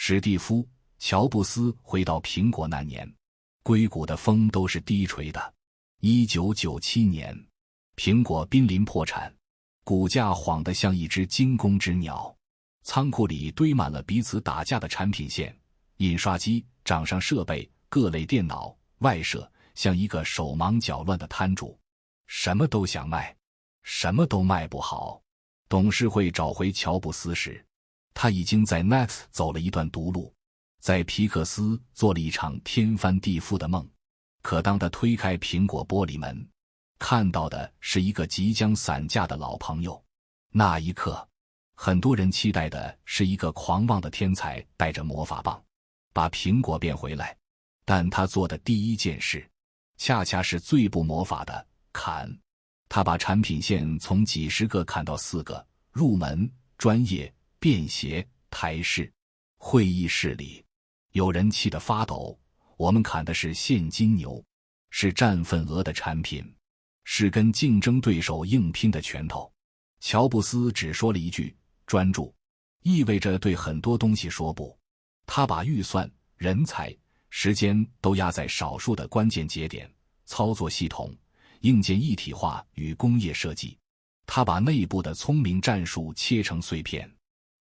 史蒂夫·乔布斯回到苹果那年，硅谷的风都是低垂的。1997年，苹果濒临破产，股价晃得像一只惊弓之鸟，仓库里堆满了彼此打架的产品线，印刷机、掌上设备、各类电脑、外设，像一个手忙脚乱的摊主，什么都想卖，什么都卖不好。董事会找回乔布斯时，他已经在 Next 走了一段毒路，在皮克斯做了一场天翻地覆的梦。可当他推开苹果玻璃门，看到的是一个即将散架的老朋友。那一刻，很多人期待的是一个狂妄的天才带着魔法棒，把苹果变回来。但他做的第一件事，恰恰是最不魔法的砍。他把产品线从几十个砍到4个：入门、专业、便携、台式。会议室里，有人气得发抖。我们砍的是现金牛，是占份额的产品，是跟竞争对手硬拼的拳头。乔布斯只说了一句：专注，意味着对很多东西说不。他把预算、人才、时间都压在少数的关键节点：操作系统、硬件一体化与工业设计。他把内部的聪明战术切成碎片，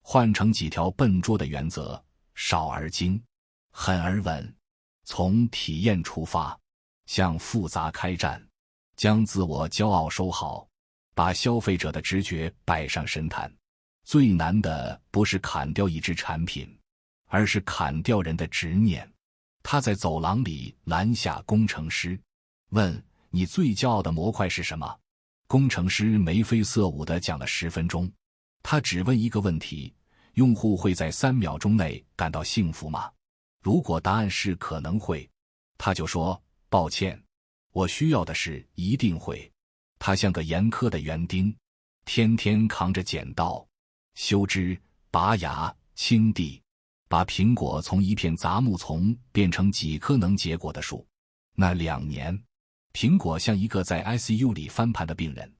换成几条笨拙的原则：少而精，狠而稳。从体验出发，向复杂开战，将自我骄傲收好，把消费者的直觉摆上神坛。最难的不是砍掉一支产品，而是砍掉人的执念。他在走廊里拦下工程师，问：你最骄傲的模块是什么？工程师眉飞色舞地讲了10分钟。他只问一个问题：用户会在3秒钟内感到幸福吗？如果答案是可能会，他就说：抱歉，我需要的是一定会。他像个严苛的园丁，天天扛着剪刀，修枝、拔芽、清地，把苹果从一片杂木丛变成几棵能结果的树。那2年，苹果像一个在 ICU 里翻盘的病人，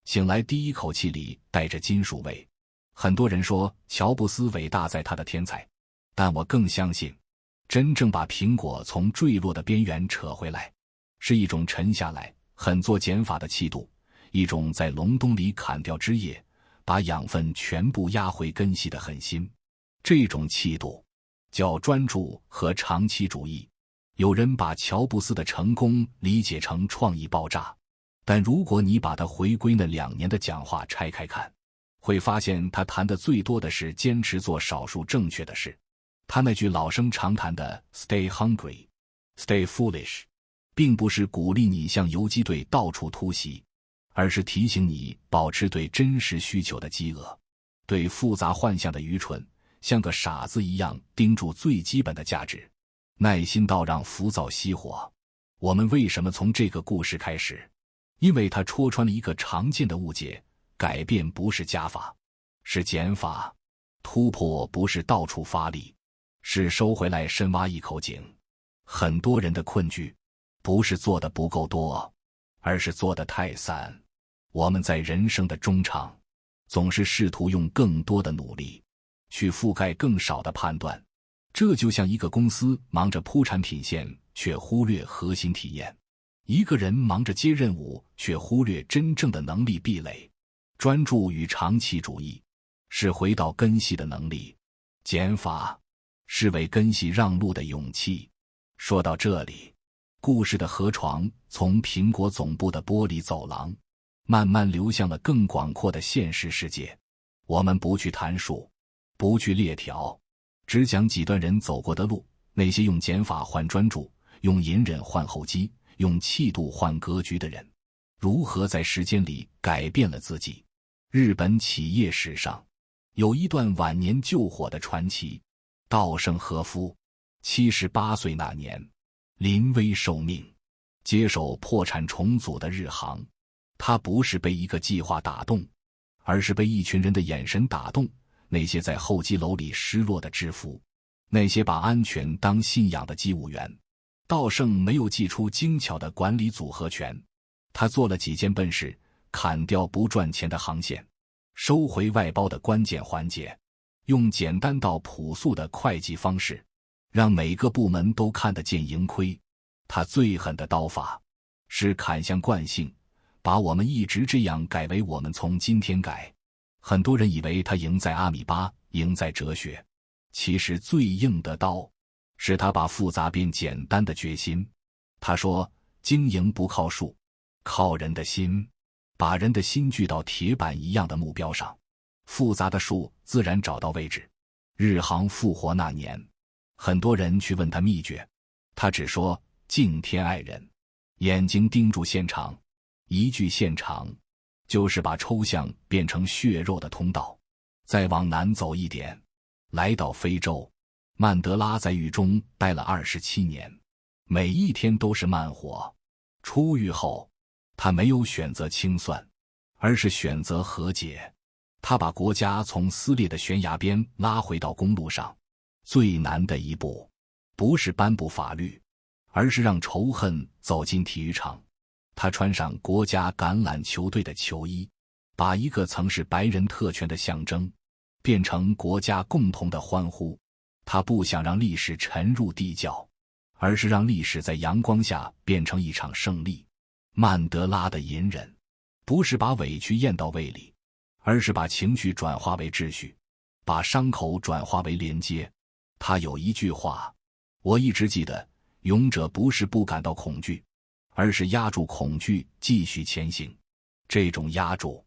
醒来第一口气里带着金属味。很多人说乔布斯伟大在他的天才，但我更相信，真正把苹果从坠落的边缘扯回来，是一种沉下来、狠做减法的气度，一种在隆冬里砍掉枝叶，把养分全部压回根系的狠心。这种气度叫专注和长期主义。有人把乔布斯的成功理解成创意爆炸，但如果你把他回归那2年的讲话拆开看，会发现他谈的最多的是坚持做少数正确的事。他那句老生常谈的 Stay hungry, stay foolish， 并不是鼓励你像游击队到处突袭，而是提醒你保持对真实需求的饥饿，对复杂幻象的愚蠢，像个傻子一样盯住最基本的价值，耐心到让浮躁熄火。我们为什么从这个故事开始？因为它戳穿了一个常见的误解：改变不是加法，是减法；突破不是到处发力，是收回来深挖一口井。很多人的困局不是做的不够多，而是做得太散。我们在人生的中场总是试图用更多的努力去覆盖更少的判断，这就像一个公司忙着铺产品线却忽略核心体验，一个人忙着接任务却忽略真正的能力壁垒。专注与长期主义是回到根系的能力，减法是为根系让路的勇气。说到这里，故事的河床从苹果总部的玻璃走廊慢慢流向了更广阔的现实世界。我们不去谈数，不去列条，只讲几段人走过的路，那些用减法换专注，用隐忍换厚积，用气度换格局的人，如何在时间里改变了自己。日本企业史上有一段晚年救火的传奇。稻盛和夫78岁那年临危受命，接手破产重组的日航。他不是被一个计划打动，而是被一群人的眼神打动，那些在候机楼里失落的制服，那些把安全当信仰的机务员。稻盛没有祭出精巧的管理组合拳，他做了几件笨事：砍掉不赚钱的航线，收回外包的关键环节，用简单到朴素的会计方式，让每个部门都看得见盈亏。他最狠的刀法是砍向惯性，把我们一直这样改为我们从今天改。很多人以为他赢在阿米巴，赢在哲学，其实最硬的刀是他把复杂变简单的决心。他说，经营不靠术，靠人的心，把人的心聚到铁板一样的目标上，复杂的术自然找到位置。日航复活那年，很多人去问他秘诀，他只说敬天爱人，眼睛盯住现场，一句现场就是把抽象变成血肉的通道。再往南走一点，来到非洲，曼德拉在狱中待了27年，每一天都是慢活。出狱后，他没有选择清算，而是选择和解。他把国家从撕裂的悬崖边拉回到公路上。最难的一步，不是颁布法律，而是让仇恨走进体育场。他穿上国家橄榄球队的球衣，把一个曾是白人特权的象征，变成国家共同的欢呼。他不想让历史沉入地窖，而是让历史在阳光下变成一场胜利。曼德拉的隐忍，不是把委屈咽到胃里，而是把情绪转化为秩序，把伤口转化为连接。他有一句话，我一直记得，勇者不是不感到恐惧，而是压住恐惧继续前行。这种压住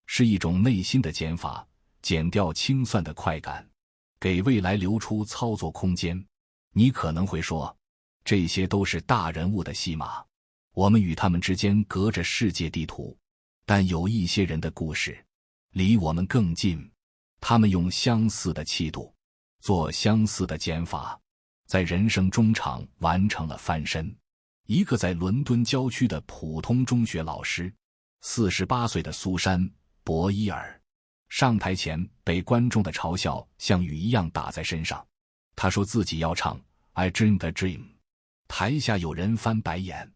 是一种内心的减法，减掉清算的快感，给未来留出操作空间。你可能会说，这些都是大人物的戏码，我们与他们之间隔着世界地图，但有一些人的故事离我们更近，他们用相似的气度做相似的减法，在人生中场完成了翻身。一个在伦敦郊区的普通中学老师，48岁的苏珊·博伊尔，上台前被观众的嘲笑像雨一样打在身上。他说自己要唱 I Dreamed a Dream， 台下有人翻白眼，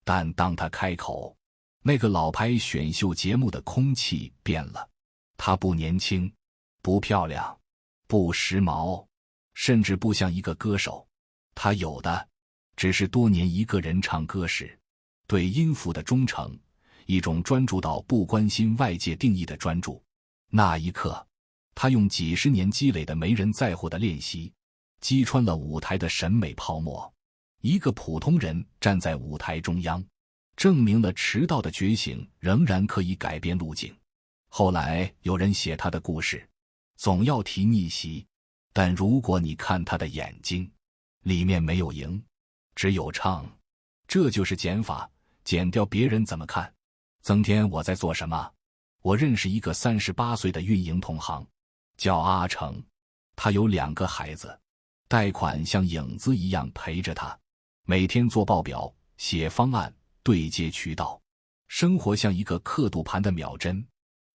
但当他开口，那个老牌选秀节目的空气变了。他不年轻，不漂亮，不时髦，甚至不像一个歌手。他有的只是多年一个人唱歌时对音符的忠诚，一种专注到不关心外界定义的专注。那一刻，他用几十年积累的没人在乎的练习，击穿了舞台的审美泡沫。一个普通人站在舞台中央，证明了迟到的觉醒仍然可以改变路径。后来有人写他的故事，总要提逆袭，但如果你看他的眼睛，里面没有赢，只有唱。这就是减法，减掉别人怎么看。增添我在做什么。我认识一个38岁的运营同行，叫阿成，他有2个孩子，贷款像影子一样陪着他，每天做报表、写方案、对接渠道，生活像一个刻度盘的秒针，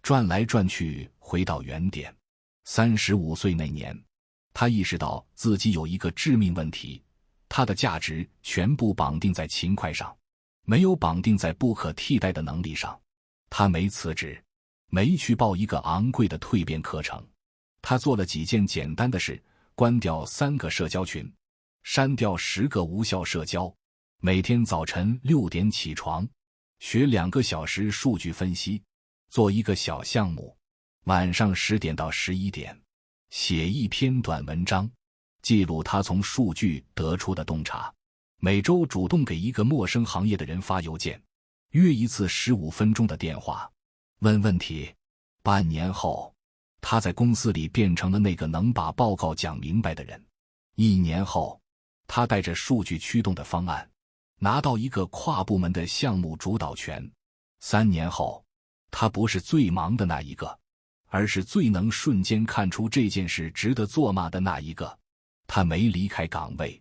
转来转去回到原点。35岁那年，他意识到自己有一个致命问题，他的价值全部绑定在勤快上，没有绑定在不可替代的能力上。他没辞职，没去报一个昂贵的蜕变课程，他做了几件简单的事：关掉3个社交群，删掉10个无效社交，每天早晨6点起床，学2个小时数据分析，做一个小项目，晚上10点到11点写一篇短文章，记录他从数据得出的洞察。每周主动给一个陌生行业的人发邮件，约一次15分钟的电话，问问题。半年后，他在公司里变成了那个能把报告讲明白的人。1年后，他带着数据驱动的方案，拿到一个跨部门的项目主导权。3年后，他不是最忙的那一个，而是最能瞬间看出这件事值得做吗的那一个。他没离开岗位，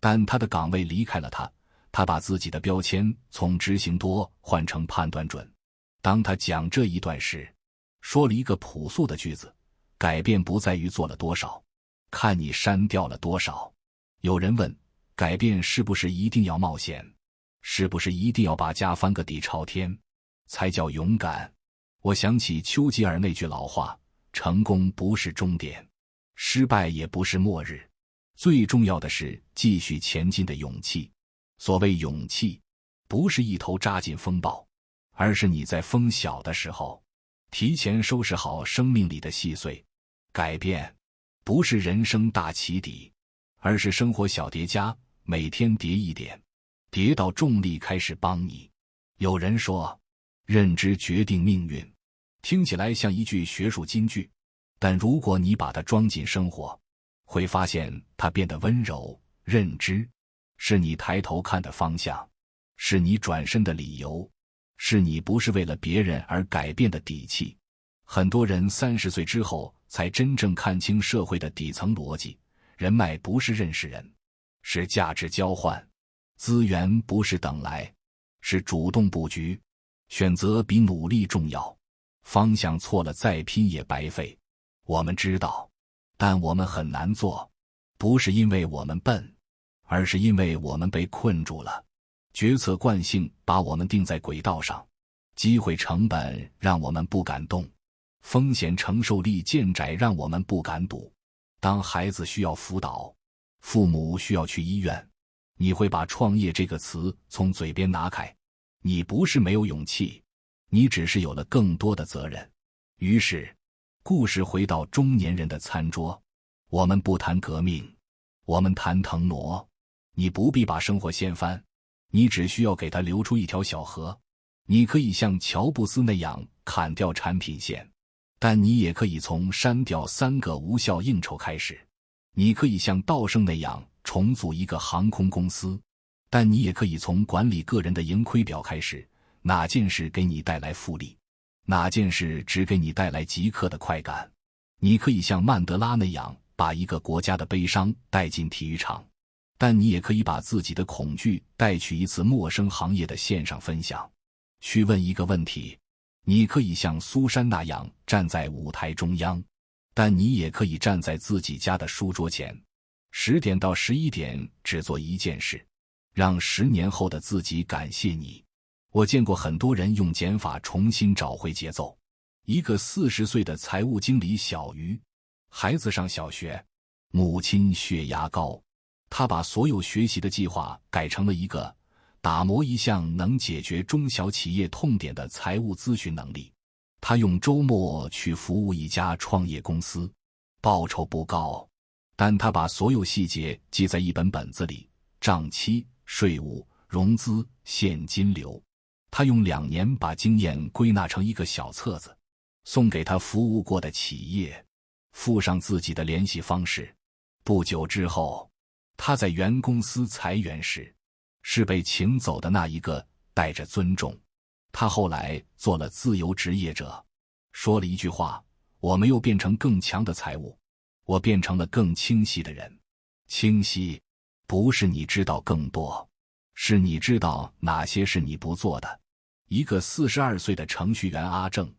但他的岗位离开了他。他把自己的标签从执行多换成判断准。当他讲这一段时，说了一个朴素的句子：改变不在于做了多少，看你删掉了多少。有人问，改变是不是一定要冒险？是不是一定要把家翻个底朝天才叫勇敢？我想起丘吉尔那句老话，成功不是终点，失败也不是末日。最重要的是继续前进的勇气。所谓勇气，不是一头扎进风暴，而是你在风小的时候，提前收拾好生命里的细碎。改变，不是人生大起底，而是生活小叠加，每天叠一点，叠到重力开始帮你。有人说，认知决定命运，听起来像一句学术金句，但如果你把它装进生活，会发现它变得温柔。认知是你抬头看的方向，是你转身的理由，是你不是为了别人而改变的底气。很多人30岁之后才真正看清社会的底层逻辑，人脉不是认识人，是价值交换；资源不是等来，是主动布局。选择比努力重要，方向错了再拼也白费。我们知道，但我们很难做，不是因为我们笨，而是因为我们被困住了。决策惯性把我们定在轨道上，机会成本让我们不敢动，风险承受力渐窄让我们不敢赌。当孩子需要辅导，父母需要去医院，你会把创业这个词从嘴边拿开。你不是没有勇气，你只是有了更多的责任。于是，故事回到中年人的餐桌，我们不谈革命，我们谈腾挪。你不必把生活掀翻，你只需要给它留出一条小河。你可以像乔布斯那样砍掉产品线，但你也可以从删掉3个无效应酬开始。你可以像道圣那样重组一个航空公司，但你也可以从管理个人的盈亏表开始。哪件事给你带来复利？哪件事只给你带来即刻的快感？你可以像曼德拉那样把一个国家的悲伤带进体育场，但你也可以把自己的恐惧带去一次陌生行业的线上分享。去问一个问题，你可以像苏珊那样站在舞台中央，但你也可以站在自己家的书桌前，10点到11点只做一件事，让10年后的自己感谢你。我见过很多人用减法重新找回节奏。一个40岁的财务经理小鱼，孩子上小学，母亲血压高，他把所有学习的计划改成了一个打磨一项能解决中小企业痛点的财务咨询能力。他用周末去服务一家创业公司，报酬不高，但他把所有细节记在一本本子里，账期、税务、融资、现金流。他用2年把经验归纳成一个小册子，送给他服务过的企业，附上自己的联系方式。不久之后，他在原公司裁员时，是被请走的那一个，带着尊重。他后来做了自由职业者，说了一句话：我没有变成更强的财务，我变成了更清晰的人。清晰，不是你知道更多，是你知道哪些是你不做的。一个42岁的程序员阿正，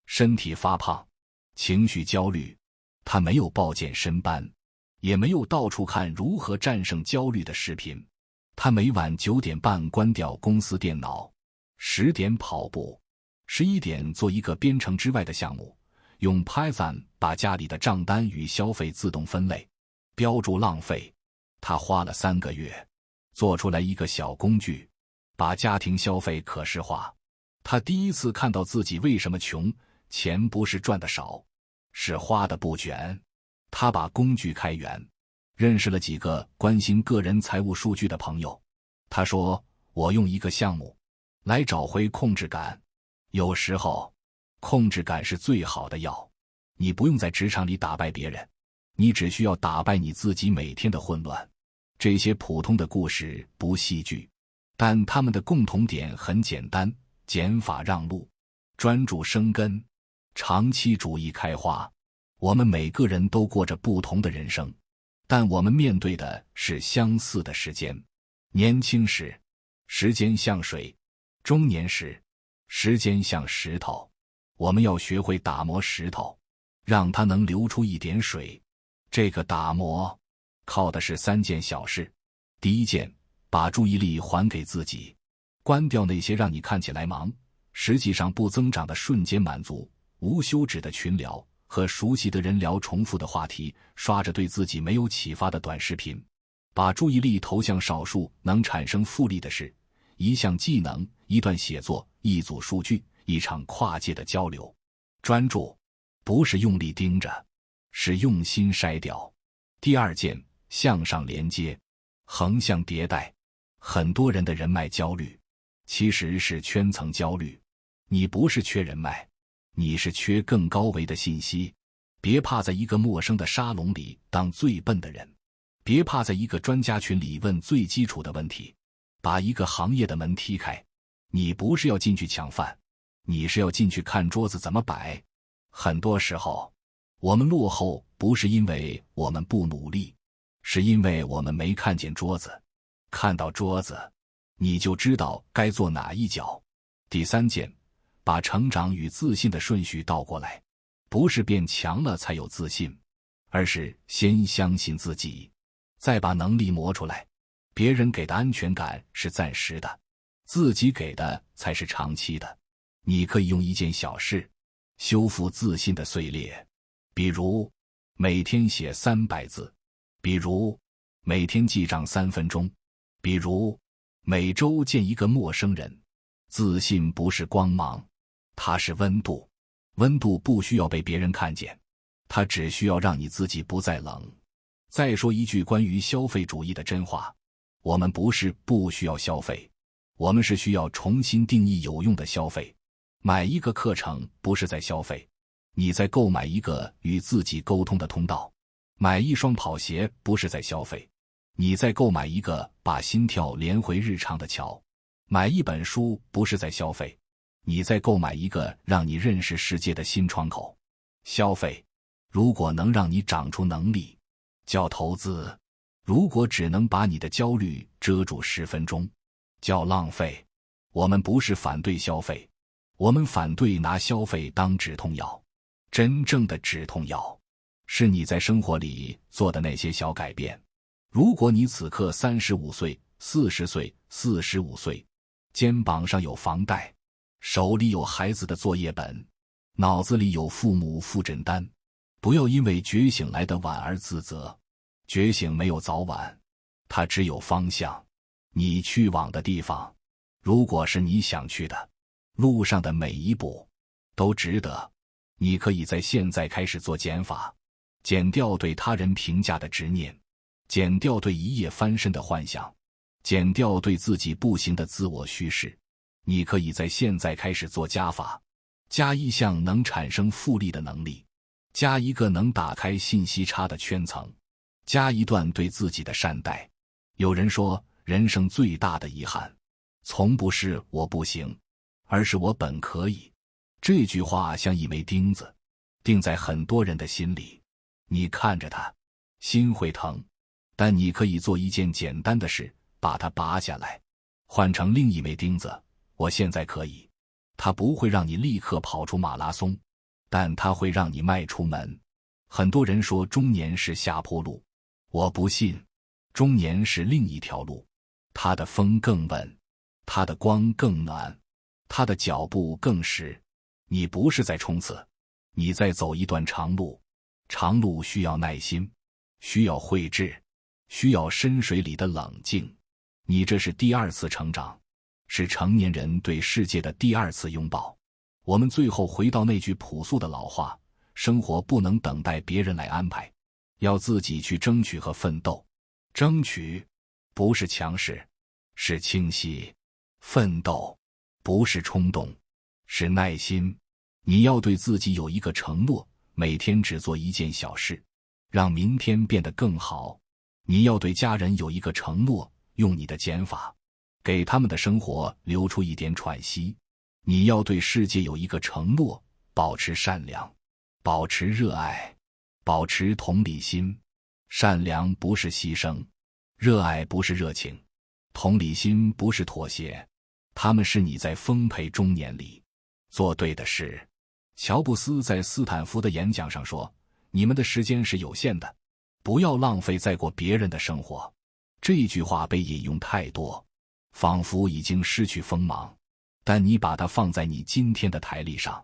身体发胖，情绪焦虑，他没有报健身班，也没有到处看如何战胜焦虑的视频。他每晚9点半关掉公司电脑，10点跑步，11点做一个编程之外的项目，用 Python 把家里的账单与消费自动分类，标注浪费。他花了3个月，做出来一个小工具，把家庭消费可视化。他第一次看到自己为什么穷，钱不是赚的少，是花的不卷。他把工具开源，认识了几个关心个人财务数据的朋友。他说，我用一个项目来找回控制感。有时候，控制感是最好的药。你不用在职场里打败别人，你只需要打败你自己每天的混乱。这些普通的故事不戏剧，但他们的共同点很简单：减法让路，专注生根，长期主义开花。我们每个人都过着不同的人生，但我们面对的是相似的时间。年轻时，时间像水；中年时，时间像石头。我们要学会打磨石头，让它能流出一点水。这个打磨靠的是3件小事。第一件，把注意力还给自己，关掉那些让你看起来忙，实际上不增长的瞬间满足，无休止的群聊，和熟悉的人聊重复的话题，刷着对自己没有启发的短视频，把注意力投向少数能产生复利的事，一项技能，一段写作，一组数据，一场跨界的交流。专注不是用力盯着，是用心筛掉。第二件，向上连接，横向迭代。很多人的人脉焦虑，其实是圈层焦虑。你不是缺人脉，你是缺更高维的信息。别怕在一个陌生的沙龙里当最笨的人，别怕在一个专家群里问最基础的问题。把一个行业的门踢开，你不是要进去抢饭，你是要进去看桌子怎么摆。很多时候，我们落后不是因为我们不努力，是因为我们没看见桌子。看到桌子，你就知道该做哪一脚。第三件，把成长与自信的顺序倒过来，不是变强了才有自信，而是先相信自己，再把能力磨出来。别人给的安全感是暂时的，自己给的才是长期的。你可以用一件小事修复自信的碎裂，比如每天写300字，比如每天记账3分钟，比如每周见一个陌生人。自信不是光芒，它是温度。温度不需要被别人看见，它只需要让你自己不再冷。再说一句关于消费主义的真话，我们不是不需要消费，我们是需要重新定义有用的消费。买一个课程不是在消费，你在购买一个与自己沟通的通道。买一双跑鞋不是在消费，你在购买一个把心跳连回日常的桥。买一本书不是在消费，你在购买一个让你认识世界的新窗口。消费如果能让你长出能力，叫投资；如果只能把你的焦虑遮住10分钟，叫浪费。我们不是反对消费，我们反对拿消费当止痛药。真正的止痛药是你在生活里做的那些小改变。如果你此刻35岁、40岁、45岁，肩膀上有房贷，手里有孩子的作业本，脑子里有父母复诊单，不要因为觉醒来的晚而自责。觉醒没有早晚，它只有方向。你去往的地方，如果是你想去的，路上的每一步都值得。你可以在现在开始做减法，减掉对他人评价的执念，减掉对一夜翻身的幻想，减掉对自己不行的自我叙事。你可以在现在开始做加法，加一项能产生复利的能力，加一个能打开信息差的圈层，加一段对自己的善待。有人说，人生最大的遗憾，从不是我不行，而是我本可以。这句话像一枚钉子，钉在很多人的心里。你看着它，心会疼，但你可以做一件简单的事，把它拔下来，换成另一枚钉子。我现在可以。它不会让你立刻跑出马拉松，但它会让你迈出门。很多人说中年是下坡路，我不信。中年是另一条路，它的风更稳，它的光更暖，它的脚步更实。你不是在冲刺，你在走一段长路。长路需要耐心，需要慧智，需要深水里的冷静。你这是第2次成长，是成年人对世界的第2次拥抱。我们最后回到那句朴素的老话，生活不能等待别人来安排，要自己去争取和奋斗。争取不是强势，是清晰；奋斗不是冲动，是耐心。你要对自己有一个承诺，每天只做一件小事，让明天变得更好。你要对家人有一个承诺，用你的减法，给他们的生活留出一点喘息。你要对世界有一个承诺，保持善良，保持热爱，保持同理心。善良不是牺牲，热爱不是热情，同理心不是妥协，他们是你在丰沛中年里做对的事。乔布斯在斯坦福的演讲上说，你们的时间是有限的，不要浪费在过别人的生活。这句话被引用太多，仿佛已经失去锋芒，但你把它放在你今天的台历上，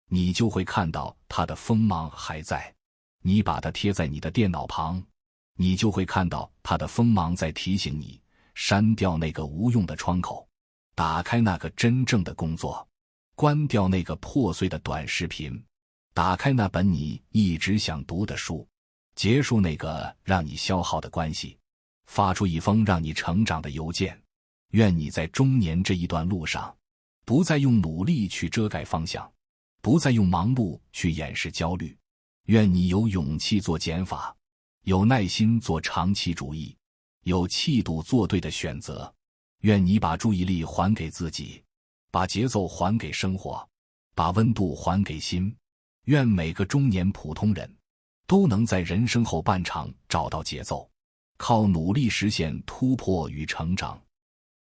你就会看到它的锋芒还在。你把它贴在你的电脑旁，你就会看到它的锋芒在提醒你，删掉那个无用的窗口，打开那个真正的工作，关掉那个破碎的短视频，打开那本你一直想读的书，结束那个让你消耗的关系，发出一封让你成长的邮件。愿你在中年这一段路上，不再用努力去遮盖方向，不再用忙碌去掩饰焦虑。愿你有勇气做减法，有耐心做长期主义，有气度做对的选择。愿你把注意力还给自己，把节奏还给生活，把温度还给心。愿每个中年普通人都能在人生后半场找到节奏，靠努力实现突破与成长。